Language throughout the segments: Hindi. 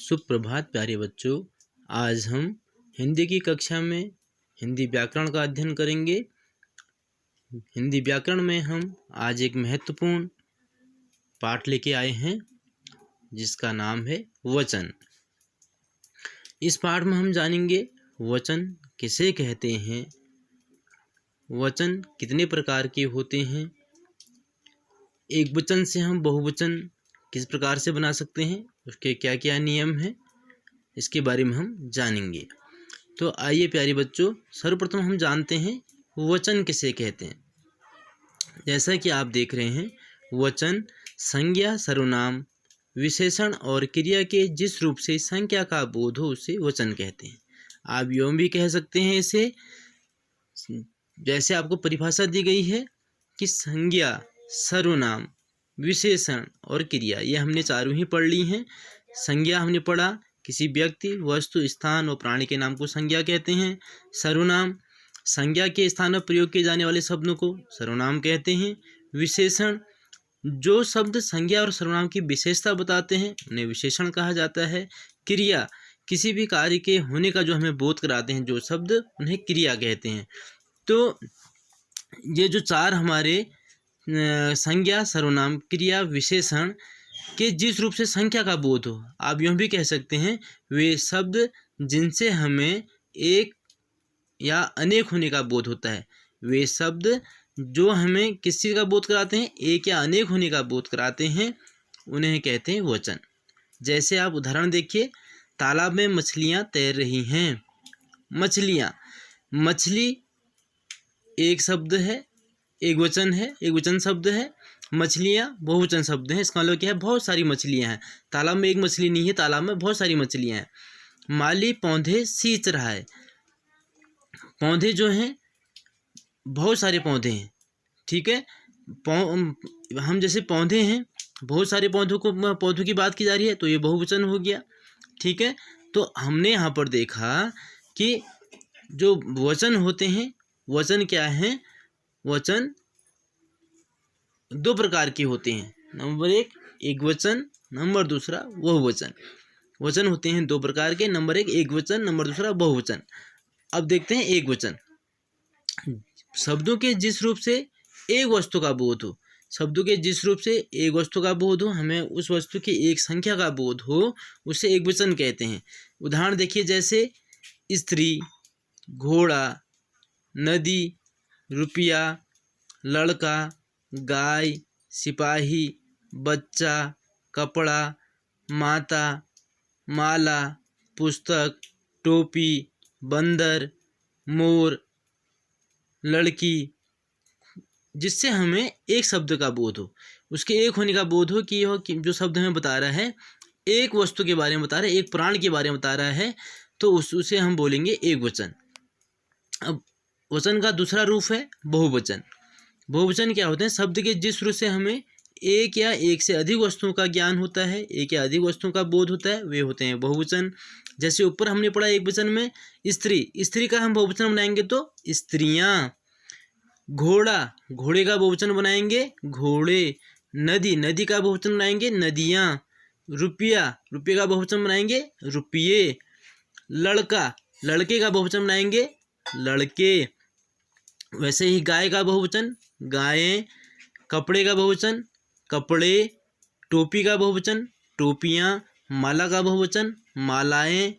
सुप्रभात प्यारे बच्चों। आज हम हिंदी की कक्षा में हिंदी व्याकरण का अध्ययन करेंगे। हिंदी व्याकरण में हम आज एक महत्वपूर्ण पाठ लेके आए हैं जिसका नाम है वचन। इस पाठ में हम जानेंगे वचन किसे कहते हैं, वचन कितने प्रकार के होते हैं, एक वचन से हम बहुवचन किस प्रकार से बना सकते हैं, उसके क्या क्या नियम हैं, इसके बारे में हम जानेंगे। तो आइए प्यारे बच्चों, सर्वप्रथम हम जानते हैं वचन किसे कहते हैं। जैसा कि आप देख रहे हैं, वचन संज्ञा, सर्वनाम, विशेषण और क्रिया के जिस रूप से संख्या का बोध हो उसे वचन कहते हैं। आप यूँ भी कह सकते हैं इसे, जैसे आपको परिभाषा दी गई है कि संज्ञा, सर्वनाम, विशेषण और क्रिया, ये हमने चारों ही पढ़ ली हैं। संज्ञा हमने पढ़ा, किसी व्यक्ति, वस्तु, स्थान और प्राणी के नाम को संज्ञा कहते हैं। सर्वनाम, संज्ञा के स्थान पर प्रयोग किए जाने वाले शब्दों को सर्वनाम कहते हैं। विशेषण, जो शब्द संज्ञा और सर्वनाम की विशेषता बताते हैं उन्हें विशेषण कहा जाता है। क्रिया, किसी भी कार्य के होने का जो हमें बोध कराते हैं जो शब्द, उन्हें क्रिया कहते हैं। तो ये जो चार हमारे संज्ञा, सर्वनाम, क्रिया, विशेषण के जिस रूप से संख्या का बोध हो, आप यूँ भी कह सकते हैं वे शब्द जिनसे हमें एक या अनेक होने का बोध होता है। वे शब्द जो हमें किस चीज़ का बोध कराते हैं, एक या अनेक होने का बोध कराते हैं, उन्हें कहते हैं वचन। जैसे आप उदाहरण देखिए, तालाब में मछलियाँ तैर रही हैं। मछलियाँ, मछली एक शब्द है, एक वचन है, एक वचन शब्द है। मछलियाँ बहुवचन शब्द हैं। इसका मतलब क्या है, बहुत सारी मछलियाँ हैं। तालाब में एक मछली नहीं है, तालाब में बहुत सारी मछलियाँ हैं। माली पौधे सींच रहा है। पौधे जो हैं, बहुत सारे पौधे हैं, ठीक है। हम जैसे पौधे हैं, बहुत सारे पौधों की बात की जा रही है, तो ये बहुवचन हो गया, ठीक है। तो हमने यहाँ पर देखा कि जो वचन होते हैं, वचन क्या हैं, वचन दो प्रकार के होते हैं। नंबर एक वचन, नंबर दूसरा बहुवचन। वचन होते हैं दो प्रकार के, नंबर एक वचन, नंबर दूसरा बहुवचन। अब देखते हैं एक वचन। शब्दों के जिस रूप से एक वस्तु का बोध हो, शब्दों के जिस रूप से एक वस्तु का बोध हो, हमें उस वस्तु की एक संख्या का बोध हो, उसे एक वचन कहते हैं। उदाहरण देखिए, जैसे स्त्री, घोड़ा, नदी, रुपया, लड़का, गाय, सिपाही, बच्चा, कपड़ा, माता, माला, पुस्तक, टोपी, बंदर, मोर, लड़की। जिससे हमें एक शब्द का बोध हो, उसके एक होने का बोध हो कि जो शब्द हमें बता रहा है एक वस्तु के बारे में बता रहा है, एक प्राण के बारे में बता रहा है, तो उसे हम बोलेंगे एक वचन। अब वचन का दूसरा रूप है बहुवचन। बहुवचन क्या होते हैं, शब्द के जिस रूप से हमें एक या एक से अधिक वस्तुओं का ज्ञान होता है, एक या अधिक वस्तुओं का बोध होता है, वे होते हैं बहुवचन। जैसे ऊपर हमने पढ़ा एक वचन में स्त्री, स्त्री का हम बहुवचन बनाएंगे तो स्त्रियां। घोड़ा, घोड़े का बहुवचन बनाएंगे घोड़े। नदी, नदी का बहुवचन बनाएंगे नदियां। रुपया, रुपये का बहुवचन बनाएंगे रुपये। लड़का, लड़के का बहुवचन बनाएंगे लड़के। वैसे ही गाय का बहुवचन गायें। कपड़े का बहुवचन कपड़े। टोपी का बहुवचन टोपियाँ। माला का बहुवचन मालाएं।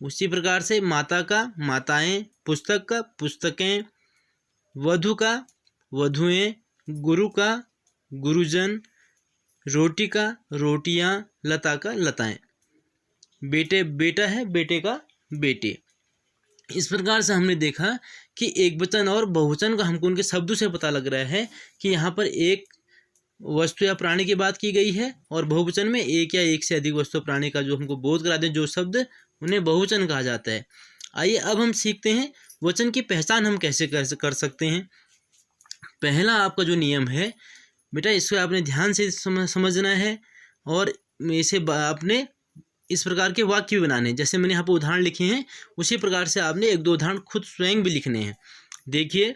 उसी प्रकार से माता का माताएं। पुस्तक का पुस्तकें। वधु का वधुएं। गुरु का गुरुजन। रोटी का रोटियां। लता का लताएं। बेटा है, बेटे का बेटे। इस प्रकार से हमने देखा कि एक वचन और बहुवचन का हमको उनके शब्दों से पता लग रहा है कि यहाँ पर एक वस्तु या प्राणी की बात की गई है, और बहुवचन में एक या एक से अधिक वस्तु प्राणी का जो हमको बोध कराते हैं जो शब्द, उन्हें बहुवचन कहा जाता है। आइए अब हम सीखते हैं वचन की पहचान हम कैसे कर सकते हैं। पहला आपका जो नियम है बेटा, इसको आपने ध्यान से समझना है, और इसे आपने इस प्रकार के वाक्य भी बनाने हैं। जैसे मैंने यहाँ पर उदाहरण लिखे हैं, उसी प्रकार से आपने एक दो उदाहरण खुद स्वयं भी लिखने हैं। देखिए,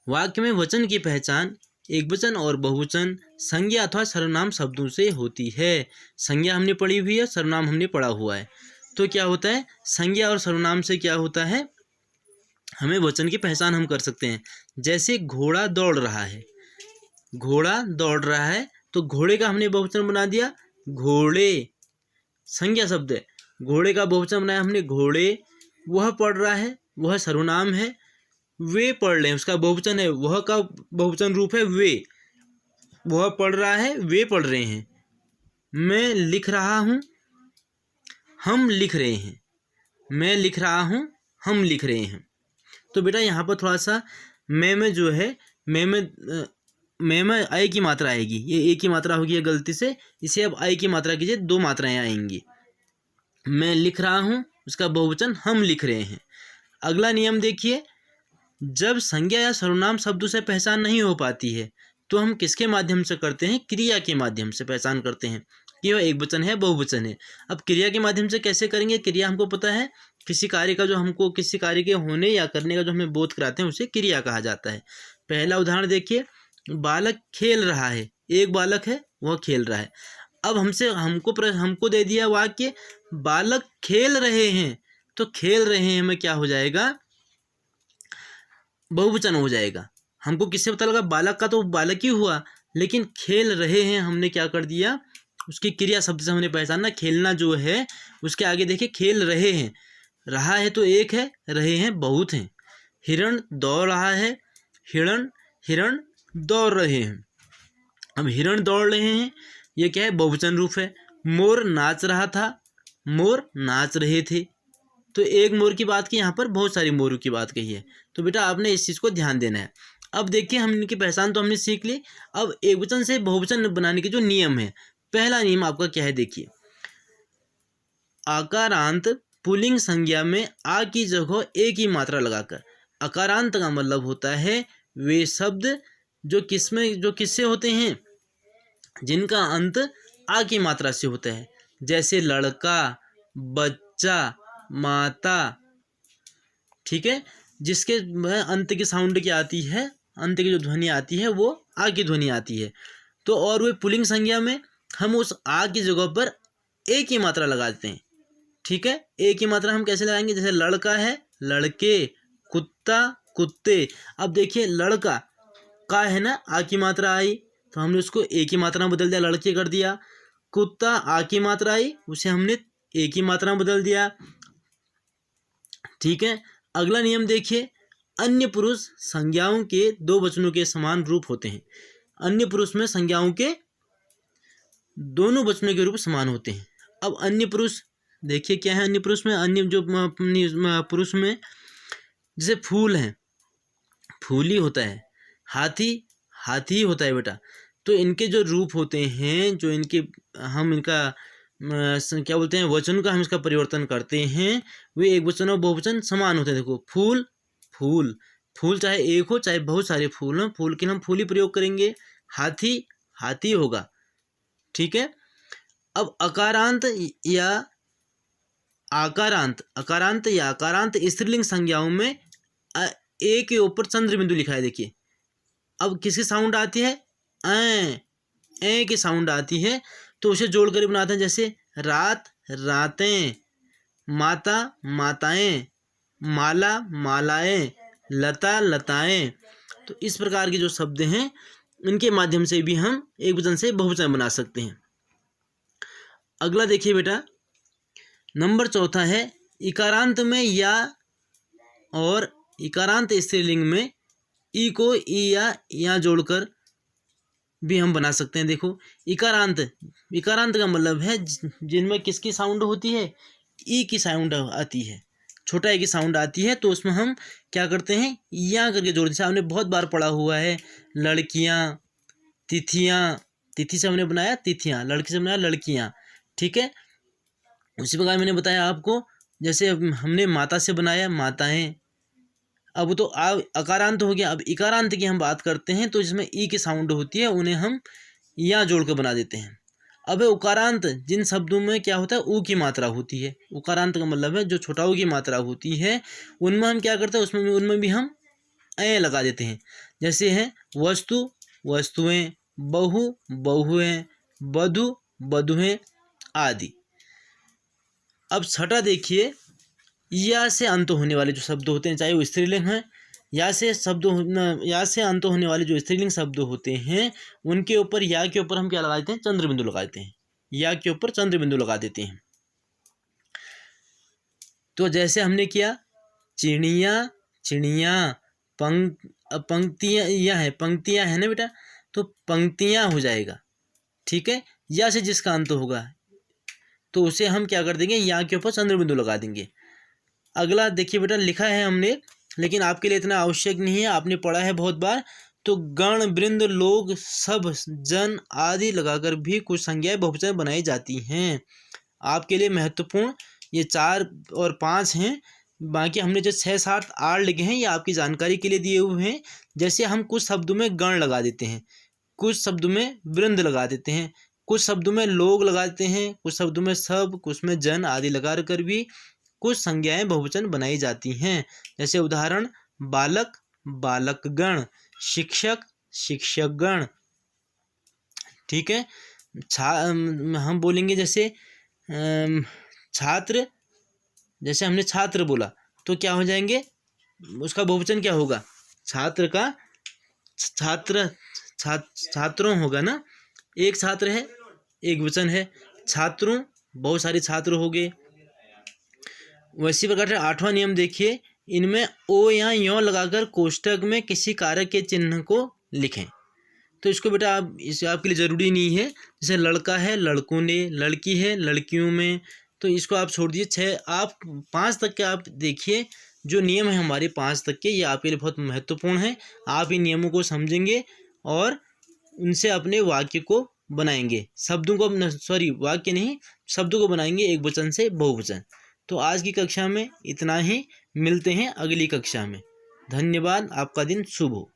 वाक्य में वचन की पहचान एकवचन और बहुवचन संज्ञा अथवा सर्वनाम शब्दों से होती है। संज्ञा हमने पढ़ी हुई है, सर्वनाम हमने पढ़ा हुआ है। तो क्या होता है, संज्ञा और सर्वनाम से क्या होता है, हमें वचन की पहचान हम कर सकते हैं। जैसे घोड़ा दौड़ रहा है, घोड़ा दौड़ रहा है, तो घोड़े का हमने बहुवचन बना दिया घोड़े, संज्ञा शब्द है। घोड़े का बहुवचन बनाया हमने घोड़े। वह पढ़ रहा है, वह सर्वनाम है। वे पढ़ रहे हैं, उसका बहुवचन है, वह का बहुवचन रूप है वे। वह पढ़ रहा है, वे पढ़ रहे हैं। मैं लिख रहा हूँ, हम लिख रहे हैं। मैं लिख रहा हूँ, हम लिख रहे हैं। तो बेटा यहाँ पर थोड़ा सा मैं में जो है, मैं में आई की मात्रा आएगी। ये ए की मात्रा होगी गलती से, इसे अब आई की मात्रा कीजिए, 2 मात्राएं आएंगी। मैं लिख रहा हूँ, उसका बहुवचन हम लिख रहे हैं। अगला नियम देखिए, जब संज्ञा या सर्वनाम शब्दों से पहचान नहीं हो पाती है तो हम किसके माध्यम से करते हैं, क्रिया के माध्यम से पहचान करते हैं कि वह एकवचन है बहुवचन है। अब क्रिया के माध्यम से कैसे करेंगे, क्रिया हमको पता है, किसी कार्य का जो हमको किसी कार्य के होने या करने का जो हमें बोध कराते हैं उसे क्रिया कहा जाता है। पहला उदाहरण देखिए, बालक खेल रहा है, एक बालक है वह खेल रहा है। अब हमको दे दिया वाक्य बालक खेल रहे हैं, तो खेल रहे हैं में क्या हो जाएगा, बहुवचन हो जाएगा। हमको किससे पता लगा, बालक का तो बालक ही हुआ, लेकिन खेल रहे हैं हमने क्या कर दिया, उसकी क्रिया शब्द से हमने पहचाना। खेलना जो है उसके आगे देखिए खेल रहे हैं, रहा है तो एक है, रहे हैं बहुत हैं। हिरण दौड़ रहा है, हिरण दौड़ रहे हैं। अब हिरण दौड़ रहे हैं, ये क्या है, बहुवचन रूप है। मोर नाच रहा था, मोर नाच रहे थे। तो एक मोर की बात की, यहाँ पर बहुत सारी मोरों की बात कही है। तो बेटा आपने इस चीज़ को ध्यान देना है। अब देखिए हम इनकी पहचान तो हमने सीख ली। अब एकवचन से बहुवचन बनाने के जो नियम है, पहला नियम आपका क्या है देखिए, आकारांत पुल्लिंग संज्ञा में आ की जगह ए की मात्रा लगाकर। आकारांत का मतलब होता है वे शब्द जो किससे होते हैं, जिनका अंत आ की मात्रा से होता है। जैसे लड़का, बच्चा, माता, ठीक है, जिसके अंत की साउंड क्या आती है, अंत की जो ध्वनि आती है वो आ की ध्वनि आती है। तो और वे पुल्लिंग संज्ञा में हम उस आ की जगह पर ए की मात्रा लगाते हैं। ठीक है, ए की मात्रा हम कैसे लगाएंगे, जैसे लड़का है लड़के, कुत्ता कुत्ते। अब देखिए लड़का का है ना, आ की मात्रा आई तो हमने उसको ए की मात्रा में बदल दिया, लड़के कर दिया। कुत्ता आ की मात्रा आई, उसे हमने ए की मात्रा में बदल दिया। ठीक है, अगला नियम देखिए, अन्य पुरुष संज्ञाओं के 2 वचनों के समान रूप होते हैं। अन्य पुरुष में संज्ञाओं के दोनों वचनों के रूप समान होते हैं। अब अन्य पुरुष देखिए क्या है, अन्य पुरुष में, अन्य जो पुरुष में जैसे फूल है, फूली होता है, हाथी होता है बेटा। तो इनके जो रूप होते हैं, जो इनके हम इनका क्या बोलते हैं, वचन का हम इसका परिवर्तन करते हैं, वे एक वचन और बहुवचन समान होते हैं। देखो फूल चाहे एक हो चाहे बहुत सारे फूल हों, फूल के लिए हम फूल ही प्रयोग करेंगे। हाथी होगा। ठीक है, अब अकारांत या आकारांत स्त्रीलिंग संज्ञाओं में ए के ऊपर चंद्र बिंदु लिखा है। देखिए अब किसकी साउंड आती है, ए की साउंड आती है, तो उसे जोड़ कर बनाते हैं। जैसे रात रातें, माता माताएं, माला मालाएं, लता लताएं। तो इस प्रकार के जो शब्द हैं इनके माध्यम से भी हम एक वचन से बहुवचन बना सकते हैं। अगला देखिए बेटा, नंबर 4 है इकारांत में या और इकारांत स्त्रीलिंग में ई को ई या जोड़कर भी हम बना सकते हैं। देखो इकारांत का मतलब है जिनमें किसकी साउंड होती है, ई की साउंड आती है, छोटा ई की साउंड आती है, तो उसमें हम क्या करते हैं, या करके जोड़ देते हैं। हमने बहुत बार पढ़ा हुआ है, लड़कियां, तिथि से हमने बनाया तिथियां, लड़की से बनाया लड़कियां। ठीक है, उसी प्रकार मैंने बताया आपको, जैसे हमने माता से बनाया माताएं। अब तो अकारांत हो गया। अब इकारांत की हम बात करते हैं, तो जिसमें ई की साउंड होती है उन्हें हम या जोड़ कर बना देते हैं। अब उकारांत, जिन शब्दों में क्या होता है, ऊ की मात्रा होती है। उकारांत का मतलब है जो छोटा ऊ की मात्रा होती है, उनमें हम क्या करते हैं, उनमें भी हम ए लगा देते हैं। जैसे है वस्तु वस्तुएं, बहु, बहुएं, वधु, वधुएं आदि। अब छठा देखिए, या से अंत होने वाले जो शब्द होते हैं, चाहे वो स्त्रीलिंग हैं, या से अंत होने वाले जो स्त्रीलिंग शब्द होते हैं, उनके ऊपर या के ऊपर हम क्या लगा देते हैं? चंद्र बिंदु लगा देते हैं। या के ऊपर चंद्र बिंदु लगा देते हैं। तो जैसे हमने किया चिड़िया, चिड़िया, पंक्तियां है ना बेटा, तो पंक्तियां हो जाएगा, ठीक है। या से जिसका अंत होगा तो उसे हम क्या कर देंगे? या के ऊपर चंद्र बिंदु लगा देंगे। अगला देखिए बेटा, लिखा है हमने, लेकिन आपके लिए इतना आवश्यक नहीं है, आपने पढ़ा है बहुत बार। तो गण, वृंद, लोग, सब, जन आदि लगाकर भी कुछ संज्ञाएं बहुवचन बनाई जाती हैं। आपके लिए महत्वपूर्ण ये 4 और 5 हैं। बाकी हमने जो 6, 7, 8 लिखे हैं, ये आपकी जानकारी के लिए दिए हुए हैं। जैसे हम कुछ शब्दों में गण लगा देते हैं, कुछ शब्दों में वृंद लगा देते हैं, कुछ शब्दों में लोग लगा देते हैं, कुछ शब्दों में सब, कुछ में जन आदि लगा कर भी कुछ संज्ञाएं बहुवचन बनाई जाती हैं। जैसे उदाहरण, बालक, बालकगण, शिक्षक, शिक्षकगण, ठीक है। हम बोलेंगे जैसे छात्र, जैसे हमने छात्र बोला तो क्या हो जाएंगे? उसका बहुवचन क्या होगा? छात्र का छात्रों होगा ना। एक छात्र है, एक वचन है, छात्रों, बहुत सारे छात्र हो गए। वैसी प्रकार से 8वां नियम देखिए, इनमें ओ या यो लगाकर कोष्टक में किसी कारक के चिन्ह को लिखें। तो इसको बेटा इसे आपके लिए ज़रूरी नहीं है। जैसे लड़का है, लड़कों ने, लड़की है, लड़कियों में, तो इसको आप छोड़ दीजिए। 5 तक के आप देखिए, जो नियम है हमारे 5 तक के, ये आपके लिए बहुत महत्वपूर्ण है। आप इन नियमों को समझेंगे और उनसे अपने वाक्य को बनाएंगे। वाक्य नहीं, शब्दों को बनाएंगे एक वचन से बहुवचन। तो आज की कक्षा में इतना ही, मिलते हैं अगली कक्षा में। धन्यवाद, आपका दिन शुभ हो।